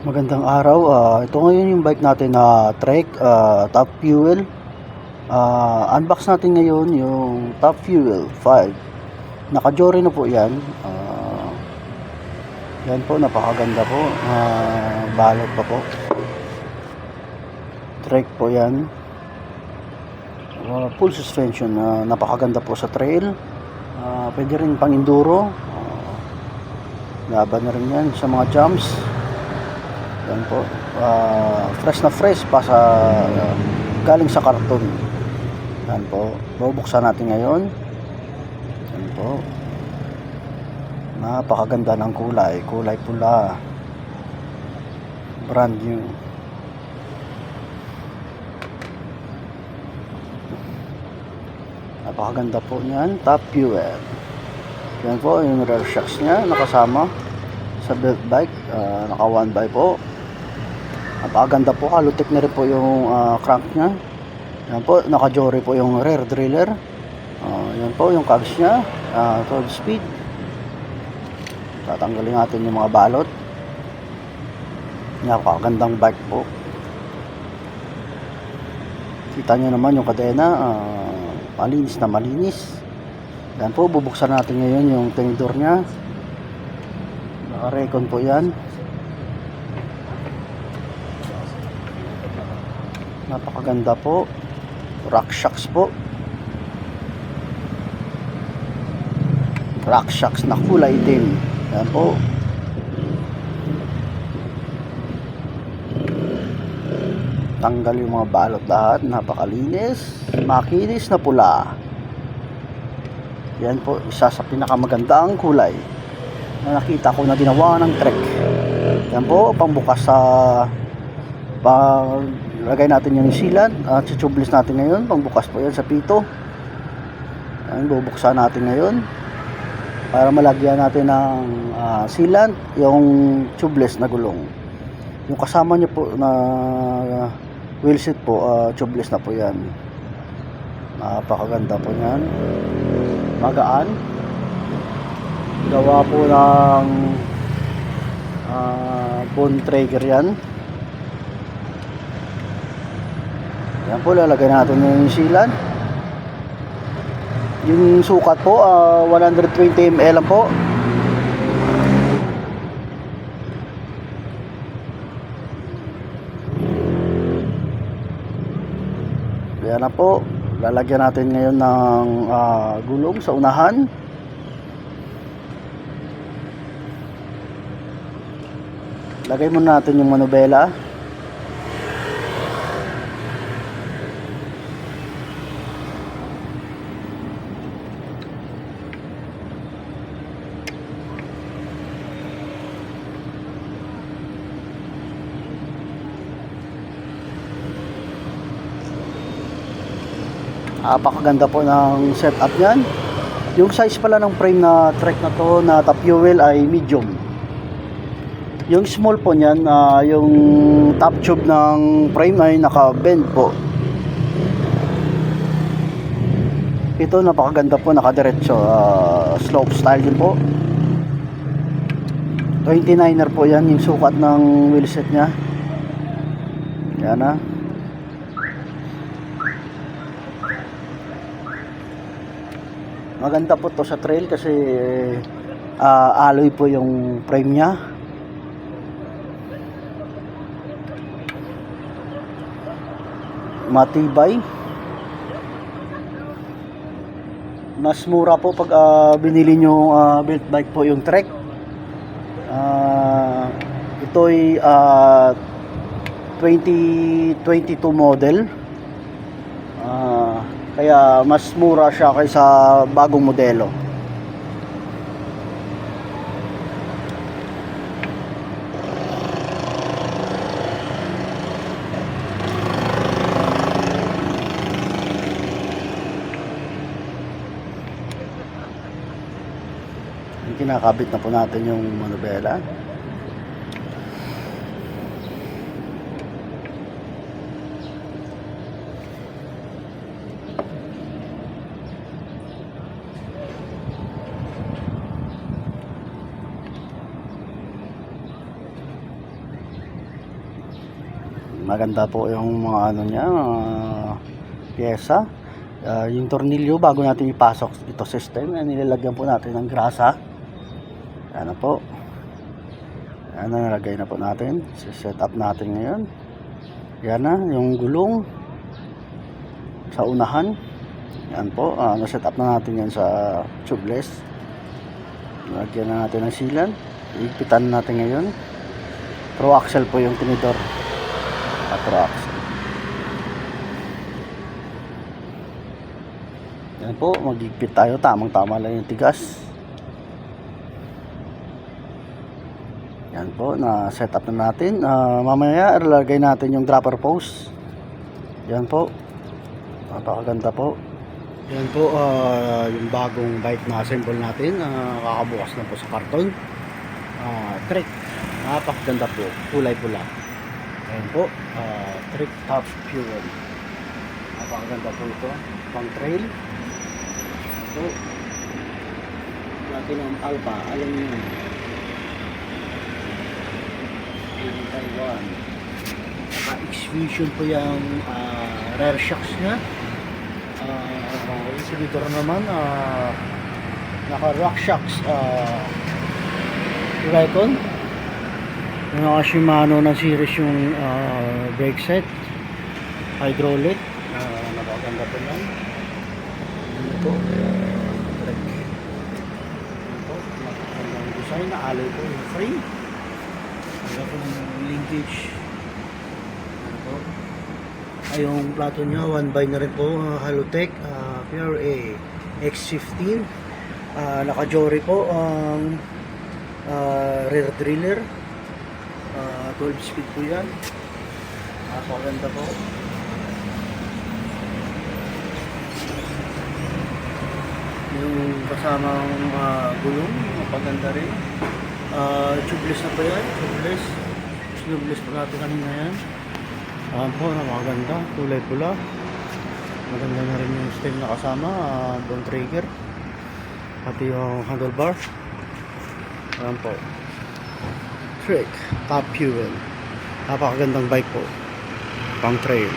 Magandang araw. Ito ngayon yung bike natin na Trek Top Fuel. Unbox natin ngayon yung Top Fuel 5. Naka-Jory na po yan. Yan po, napakaganda po. Balot pa po. Trek po yan. Full suspension. Napakaganda po sa trail. Pwede rin pang enduro. Laban na rin yan sa mga jumps. Yan po, fresh na fresh pa sa galing sa karton. Yan po, bubuksan natin ngayon. Yan po, napakaganda ng kulay pula, brand new. Napakaganda po niyan, Top Fuel. Yan po yung rear shocks nya nakasama sa belt bike, naka 1x po. Napakaganda po, halutik na rin po yung crank nya. Yan po, naka-Jory po yung rear driller. Yan po yung cogs nya, 12 speed. Tatanggalin natin yung mga balot. Napakagandang bike po. Kita nyo naman yung kadena, malinis na malinis. Yan po, bubuksan natin ngayon yung tinidor nya. Naka-recon po yan. Napakaganda po. Rock shocks po. Rock shocks na kulay itim. Yan po. Tanggal yung mga balot lahat. Napakalinis. Makinis na pula. Yan po, isa sa pinakamagandang kulay na nakita ko na ginawa ng Trek. Yan po, pangbukas sa lagay natin yung sealant at tubeless natin ngayon. Pangbukas po yan sa pito. Yan, bubuksan natin ngayon para malagyan natin ng sealant yung tubeless na gulong. Yung kasama niya po na wheel set po, tubeless na po yan. Napakaganda po yan, magaan, gawa po ng bone trigger yan. Yan po, lalagay natin yung sealant. Yung sukat po, 120 ml lang po. Yan na po, lalagyan natin ngayon ng gulong sa unahan. Lagay muna natin yung manubela. Napakaganda po ng setup niyan. Yung size pala ng frame na Trek na to na Top Fuel ay medium. Yung small po niyan, yung top tube ng frame ay naka-bend po. Ito napakaganda po, nakadiretso, slope style din po. 29er po yan yung sukat ng wheelset nya. Yan na. Maganda po to sa trail kasi alloy po yung frame nya. Matibay. Mas mura po pag binili nyo belt bike po yung Trek. Ito'y 2022 model. Kaya mas mura siya kaysa bagong modelo. Kinakabit na po natin yung manubela. Maganda po yung mga ano niya, pyesa. Yung tornilyo bago natin ipasok ito system, nilalagyan po natin ng grasa. Ano po. Ano, nalagay na po natin. Set up natin ngayon. Yan na, yung gulong sa unahan. Yan po, na-set up na natin yan sa tubeless. Lagyan na natin ng sealant. Iigpitan natin ngayon. Pro axle po yung tinidor. Pro axle. Yan po, magigpit tayo. Tamang-tama lang yung tigas. Yan po, na-set up na natin. Mamaya, ilagay natin yung dropper post. Yan po. Napakaganda po. Yan po, yung bagong bike na assemble natin. Kakabukas na po sa karton. Trek. Napakaganda po. Kulay pula. Yan po. Trek Top Fuel. Napakaganda po ito. Pang trail. So, natin ang Alpha. Alam nyo yun. Taiwan. Naka-exfusion po yung rear shocks niya. Yung sinidor naman naka-rock shocks Recon. Yung naka Shimano na series yung brake set. Hydraulic. Napakaganda po yan. Ano po? Napakagandang design na alloy po yung frame. Wala po ng linkage. Ano po? Ay, yung plato niya, 1x na rin po. Halotech PRA X15. Naka-Jory po ang rear driller. 12 speed po yan. Napakaganda po. Yung kasamang gulong, napaganda rin. Tubeless na po yan. Tubeless po natin kanina yan. Ayan po, napakaganda. Kulay pula. Maganda na rin yung stem na kasama. Bone trigger. Pati yung handlebar. Ayan po. Trek Top Fuel. Napakagandang bike po. Pang trail.